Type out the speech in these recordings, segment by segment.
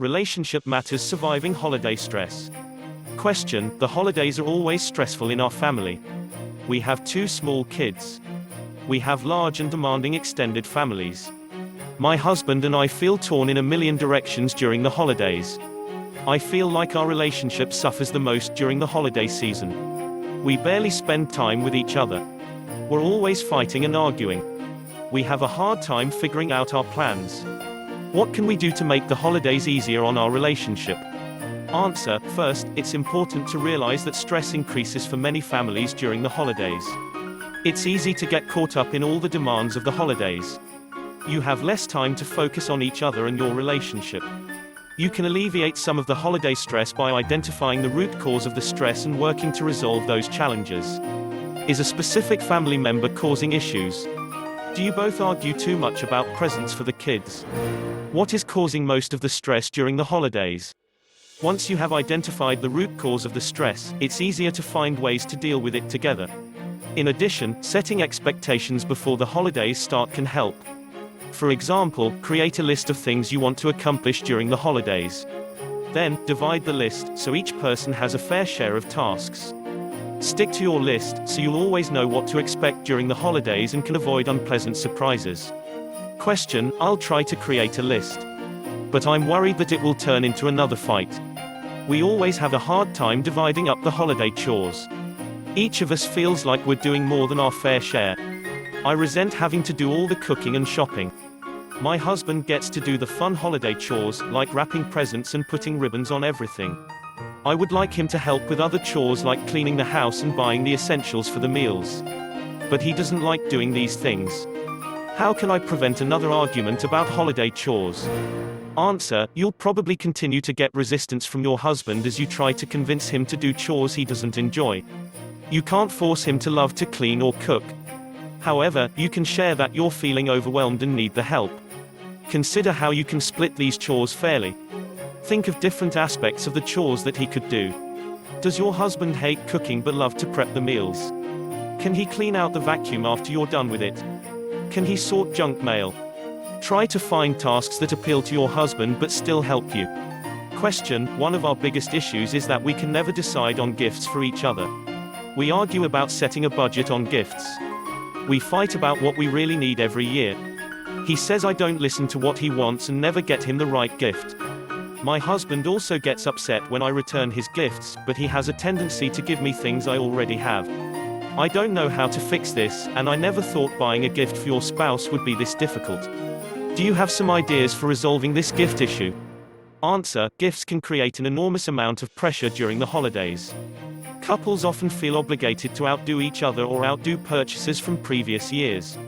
Relationship matters surviving holiday stress. Question: the holidays are always stressful in our family. We have 2 small kids. We have large and demanding extended families. My husband and I feel torn in a million directions during the holidays. I feel like our relationship suffers the most during the holiday season. We barely spend time with each other. We're always fighting and arguing. We have a hard time figuring out our plans. What can we do to make the holidays easier on our relationship? Answer: first, it's important to realize that stress increases for many families during the holidays. It's easy to get caught up in all the demands of the holidays. You have less time to focus on each other and your relationship. You can alleviate some of the holiday stress by identifying the root cause of the stress and working to resolve those challenges. Is a specific family member causing issues? Do you both argue too much about presents for the kids? What is causing most of the stress during the holidays? Once you have identified the root cause of the stress, it's easier to find ways to deal with it together. In addition, setting expectations before the holidays start can help. For example, create a list of things you want to accomplish during the holidays. Then, divide the list, so each person has a fair share of tasks. Stick to your list, so you'll always know what to expect during the holidays and can avoid unpleasant surprises. Question: I'll try to create a list. But I'm worried that it will turn into another fight. We always have a hard time dividing up the holiday chores. Each of us feels like we're doing more than our fair share. I resent having to do all the cooking and shopping. My husband gets to do the fun holiday chores, like wrapping presents and putting ribbons on everything. I would like him to help with other chores like cleaning the house and buying the essentials for the meals. But he doesn't like doing these things. How can I prevent another argument about holiday chores? Answer: you'll probably continue to get resistance from your husband as you try to convince him to do chores he doesn't enjoy. You can't force him to love to clean or cook. However, you can share that you're feeling overwhelmed and need the help. Consider how you can split these chores fairly. Think of different aspects of the chores that he could do. Does your husband hate cooking but love to prep the meals? Can he clean out the vacuum after you're done with it? Can he sort junk mail? Try to find tasks that appeal to your husband but still help you. Question: one of our biggest issues is that we can never decide on gifts for each other. We argue about setting a budget on gifts. We fight about what we really need every year. He says I don't listen to what he wants and never get him the right gift. My husband also gets upset when I return his gifts, but he has a tendency to give me things I already have. I don't know how to fix this, and I never thought buying a gift for your spouse would be this difficult. Do you have some ideas for resolving this gift issue? Answer: gifts can create an enormous amount of pressure during the holidays. Couples often feel obligated to outdo each other or outdo purchases from previous years.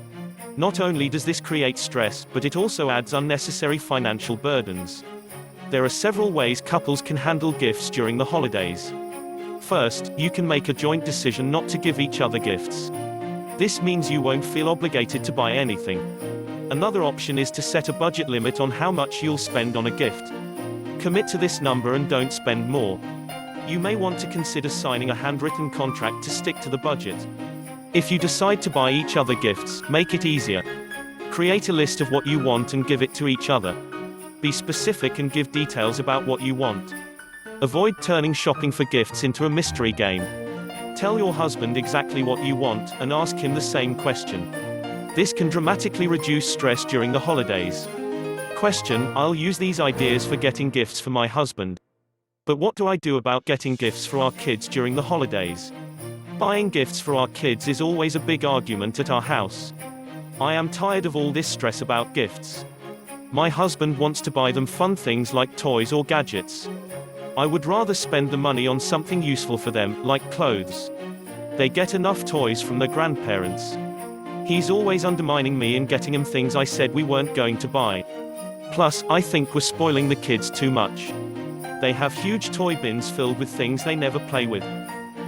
Not only does this create stress, but it also adds unnecessary financial burdens. There are several ways couples can handle gifts during the holidays. First, you can make a joint decision not to give each other gifts. This means you won't feel obligated to buy anything. Another option is to set a budget limit on how much you'll spend on a gift. Commit to this number and don't spend more. You may want to consider signing a handwritten contract to stick to the budget. If you decide to buy each other gifts, make it easier. Create a list of what you want and give it to each other. Be specific and give details about what you want. Avoid turning shopping for gifts into a mystery game. Tell your husband exactly what you want, and ask him the same question. This can dramatically reduce stress during the holidays. Question: I'll use these ideas for getting gifts for my husband. But what do I do about getting gifts for our kids during the holidays? Buying gifts for our kids is always a big argument at our house. I am tired of all this stress about gifts. My husband wants to buy them fun things like toys or gadgets. I would rather spend the money on something useful for them, like clothes. They get enough toys from their grandparents. He's always undermining me and getting them things I said we weren't going to buy. Plus, I think we're spoiling the kids too much. They have huge toy bins filled with things they never play with.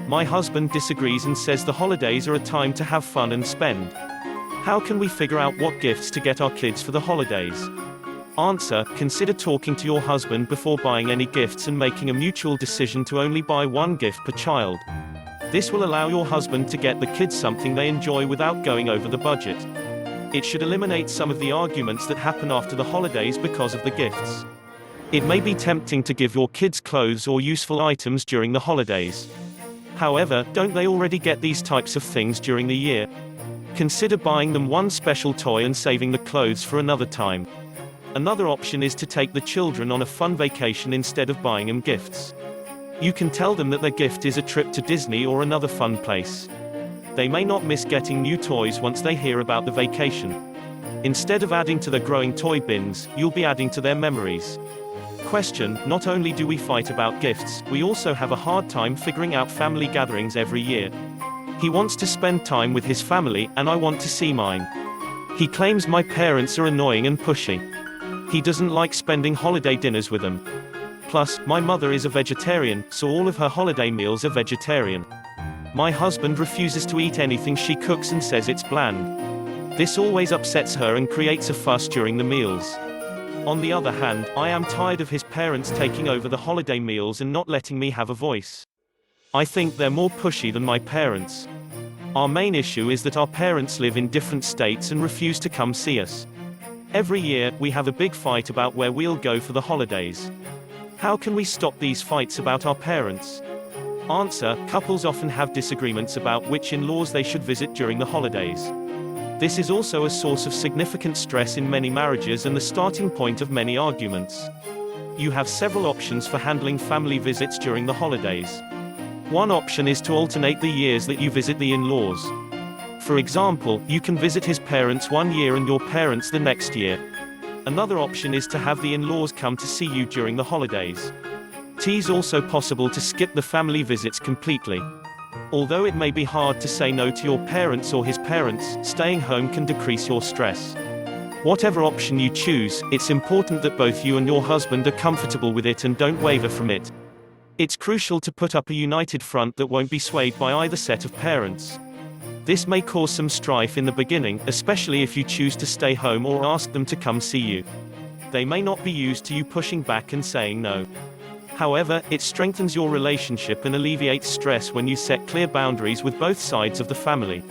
My husband disagrees and says the holidays are a time to have fun and spend. How can we figure out what gifts to get our kids for the holidays? Answer: consider talking to your husband before buying any gifts and making a mutual decision to only buy one gift per child. This will allow your husband to get the kids something they enjoy without going over the budget. It should eliminate some of the arguments that happen after the holidays because of the gifts. It may be tempting to give your kids clothes or useful items during the holidays. However, don't they already get these types of things during the year? Consider buying them one special toy and saving the clothes for another time. Another option is to take the children on a fun vacation instead of buying them gifts. You can tell them that their gift is a trip to Disney or another fun place. They may not miss getting new toys once they hear about the vacation. Instead of adding to their growing toy bins, you'll be adding to their memories. Question: not only do we fight about gifts, we also have a hard time figuring out family gatherings every year. He wants to spend time with his family, and I want to see mine. He claims my parents are annoying and pushy. He doesn't like spending holiday dinners with them. Plus, my mother is a vegetarian, so all of her holiday meals are vegetarian. My husband refuses to eat anything she cooks and says it's bland. This always upsets her and creates a fuss during the meals. On the other hand, I am tired of his parents taking over the holiday meals and not letting me have a voice. I think they're more pushy than my parents. Our main issue is that our parents live in different states and refuse to come see us. Every year, we have a big fight about where we'll go for the holidays. How can we stop these fights about our parents? Answer: couples often have disagreements about which in-laws they should visit during the holidays. This is also a source of significant stress in many marriages and the starting point of many arguments. You have several options for handling family visits during the holidays. One option is to alternate the years that you visit the in-laws. For example, you can visit his parents one year and your parents the next year. Another option is to have the in-laws come to see you during the holidays. It is also possible to skip the family visits completely. Although it may be hard to say no to your parents or his parents, staying home can decrease your stress. Whatever option you choose, it's important that both you and your husband are comfortable with it and don't waver from it. It's crucial to put up a united front that won't be swayed by either set of parents. This may cause some strife in the beginning, especially if you choose to stay home or ask them to come see you. They may not be used to you pushing back and saying no. However, it strengthens your relationship and alleviates stress when you set clear boundaries with both sides of the family.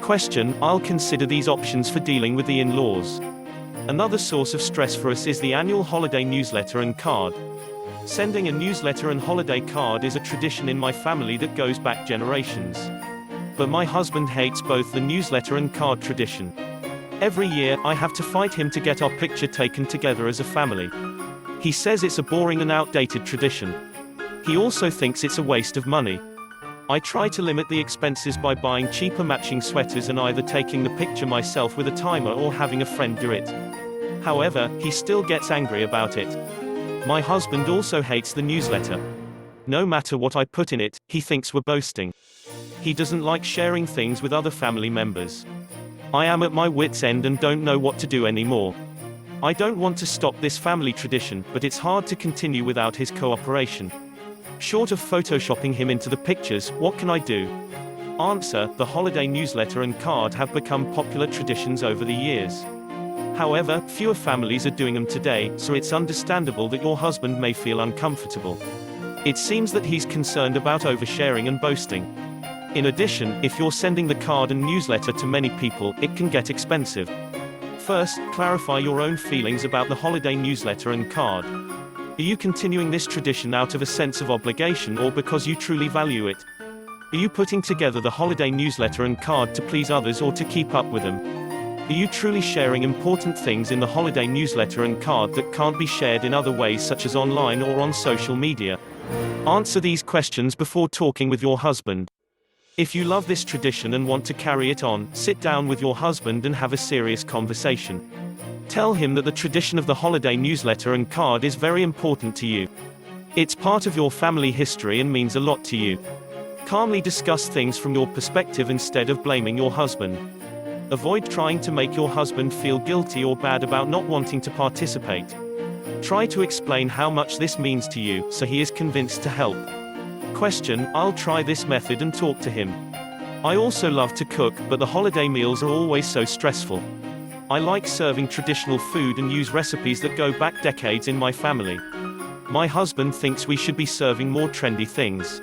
Question: I'll consider these options for dealing with the in-laws. Another source of stress for us is the annual holiday newsletter and card. Sending a newsletter and holiday card is a tradition in my family that goes back generations. But my husband hates both the newsletter and card tradition. Every year, I have to fight him to get our picture taken together as a family. He says it's a boring and outdated tradition. He also thinks it's a waste of money. I try to limit the expenses by buying cheaper matching sweaters and either taking the picture myself with a timer or having a friend do it. However, he still gets angry about it. My husband also hates the newsletter. No matter what I put in it, he thinks we're boasting. He doesn't like sharing things with other family members. I am at my wit's end and don't know what to do anymore. I don't want to stop this family tradition, but it's hard to continue without his cooperation. Short of photoshopping him into the pictures, what can I do? Answer: the holiday newsletter and card have become popular traditions over the years. However, fewer families are doing them today, so it's understandable that your husband may feel uncomfortable. It seems that he's concerned about oversharing and boasting. In addition, if you're sending the card and newsletter to many people, it can get expensive. First, clarify your own feelings about the holiday newsletter and card. Are you continuing this tradition out of a sense of obligation or because you truly value it? Are you putting together the holiday newsletter and card to please others or to keep up with them? Are you truly sharing important things in the holiday newsletter and card that can't be shared in other ways such as online or on social media? Answer these questions before talking with your husband. If you love this tradition and want to carry it on, sit down with your husband and have a serious conversation. Tell him that the tradition of the holiday newsletter and card is very important to you. It's part of your family history and means a lot to you. Calmly discuss things from your perspective instead of blaming your husband. Avoid trying to make your husband feel guilty or bad about not wanting to participate. Try to explain how much this means to you, so he is convinced to help. Question: I'll try this method and talk to him. I also love to cook, but the holiday meals are always so stressful. I like serving traditional food and use recipes that go back decades in my family. My husband thinks we should be serving more trendy things.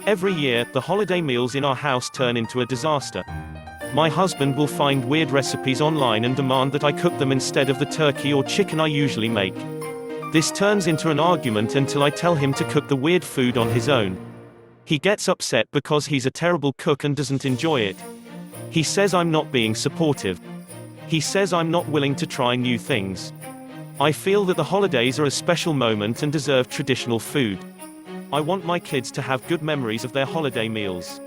Every year, the holiday meals in our house turn into a disaster. My husband will find weird recipes online and demand that I cook them instead of the turkey or chicken I usually make. This turns into an argument until I tell him to cook the weird food on his own. He gets upset because he's a terrible cook and doesn't enjoy it. He says I'm not being supportive. He says I'm not willing to try new things. I feel that the holidays are a special moment and deserve traditional food. I want my kids to have good memories of their holiday meals.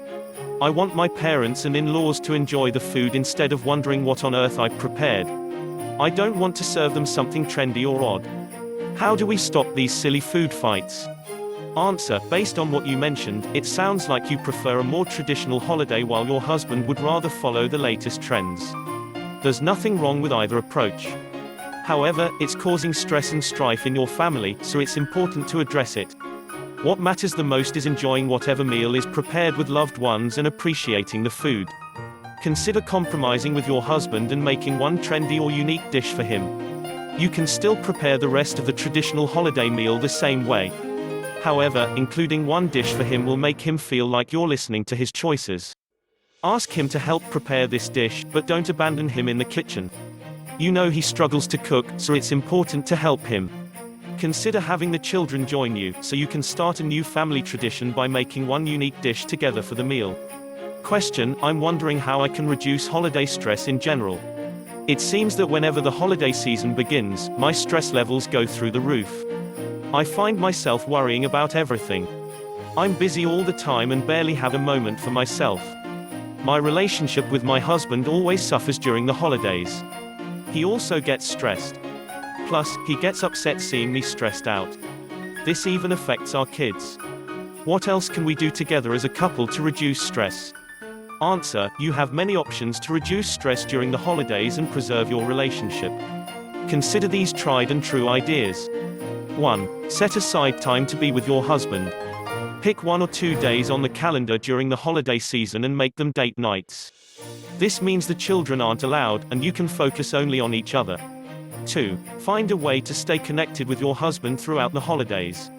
I want my parents and in-laws to enjoy the food instead of wondering what on earth I prepared. I don't want to serve them something trendy or odd. How do we stop these silly food fights? Answer: based on what you mentioned, it sounds like you prefer a more traditional holiday while your husband would rather follow the latest trends. There's nothing wrong with either approach. However, it's causing stress and strife in your family, so it's important to address it. What matters the most is enjoying whatever meal is prepared with loved ones and appreciating the food. Consider compromising with your husband and making one trendy or unique dish for him. You can still prepare the rest of the traditional holiday meal the same way. However, including one dish for him will make him feel like you're listening to his choices. Ask him to help prepare this dish, but don't abandon him in the kitchen. You know he struggles to cook, so it's important to help him. Consider having the children join you, so you can start a new family tradition by making one unique dish together for the meal. Question: I'm wondering how I can reduce holiday stress in general. It seems that whenever the holiday season begins, my stress levels go through the roof. I find myself worrying about everything. I'm busy all the time and barely have a moment for myself. My relationship with my husband always suffers during the holidays. He also gets stressed. Plus, he gets upset seeing me stressed out. This even affects our kids. What else can we do together as a couple to reduce stress? Answer: you have many options to reduce stress during the holidays and preserve your relationship. Consider these tried and true ideas. 1. Set aside time to be with your husband. Pick 1 or 2 days on the calendar during the holiday season and make them date nights. This means the children aren't allowed, and you can focus only on each other. 2. Find a way to stay connected with your husband throughout the holidays.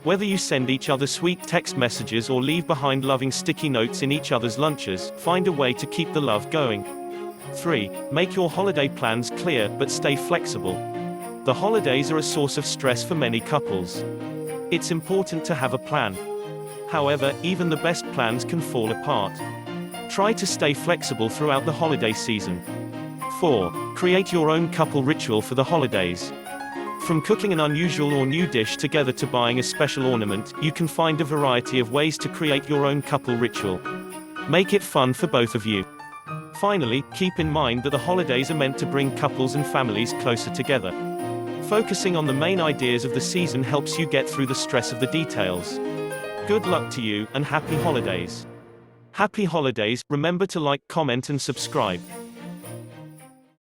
Whether you send each other sweet text messages or leave behind loving sticky notes in each other's lunches, find a way to keep the love going. 3. Make your holiday plans clear, but stay flexible. The holidays are a source of stress for many couples. It's important to have a plan. However, even the best plans can fall apart. Try to stay flexible throughout the holiday season. 4. Create your own couple ritual for the holidays. From cooking an unusual or new dish together to buying a special ornament, you can find a variety of ways to create your own couple ritual. Make it fun for both of you. Finally, keep in mind that the holidays are meant to bring couples and families closer together. Focusing on the main ideas of the season helps you get through the stress of the details. Good luck to you, and happy holidays. Happy holidays. Remember to like, comment and subscribe.